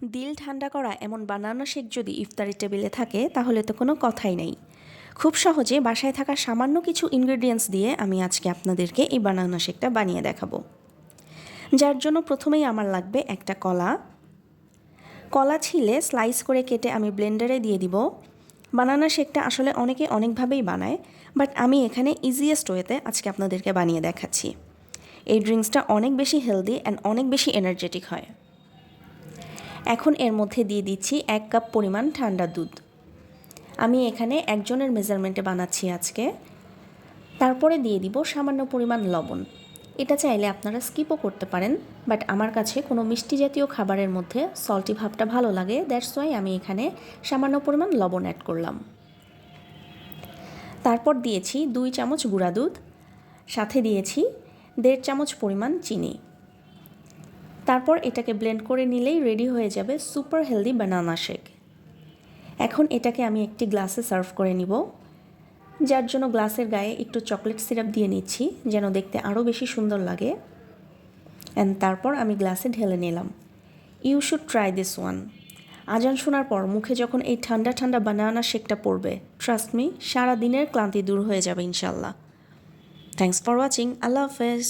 দিল ঠান্ডা করা এমন বানানা শেক যদি ইফতারি টেবিলে থাকে তাহলে তো কোনো কথাই নেই। খুব সহজে বাসায় থাকা সামান্য কিছু ইনগ্রেডিয়েন্টস দিয়ে আমি আজকে আপনাদেরকে এই বানানা শেকটা বানিয়ে দেখাবো। যার জন্য প্রথমেই আমার লাগবে একটা কলা। কলা ছিলে স্লাইস করে কেটে আমি ব্লেন্ডারে দিয়ে দিব। বানানা শেকটা আসলে অনেকে অনেকভাবেই বানায়, বাট আমি এখানে ইজিয়েস্ট ওয়েতে আজকে আপনাদেরকে বানিয়ে দেখাচ্ছি। এই ড্রিঙ্কসটা অনেক বেশি হেলদি অ্যান্ড অনেক বেশি এনার্জেটিক হয়। এখন এর মধ্যে দিয়ে দিচ্ছি 1 কাপ পরিমাণ ঠান্ডা দুধ। আমি এখানে একজনের মেজারমেন্টে বানাচ্ছি আজকে। তারপরে দিয়ে দিব সামান্য পরিমাণ লবণ। এটা চাইলে আপনারা স্কিপও করতে পারেন, বাট আমার কাছে কোনো মিষ্টি জাতীয় খাবারের মধ্যে সল্টি ভাবটা ভালো লাগে, দ্যাটস ওয়াই আমি এখানে সামান্য পরিমাণ লবণ অ্যাড করলাম। তারপর দিয়েছি 2 চামচ গুঁড়া দুধ, সাথে দিয়েছি 1.5 চামচ পরিমাণ চিনি। তারপর এটাকে ব্লেন্ড করে নিলেই রেডি হয়ে যাবে সুপার হেলদি বানানা শেক। এখন এটাকে আমি একটি গ্লাসে সার্ভ করে নিব, যার জন্য গ্লাসের গায়ে একটু চকলেট সিরাপ দিয়ে নিচ্ছি যেন দেখতে আরও বেশি সুন্দর লাগে। অ্যান্ড তারপর আমি গ্লাসে ঢেলে নিলাম। You should try this one. আজান শোনার পর মুখে যখন এই ঠান্ডা ঠান্ডা বানানা শেকটা পড়বে, ট্রাস্ট মি, সারা দিনের ক্লান্তি দূর হয়ে যাবে ইনশাল্লাহ। Thanks for watching. আল্লাহ হাফেজ।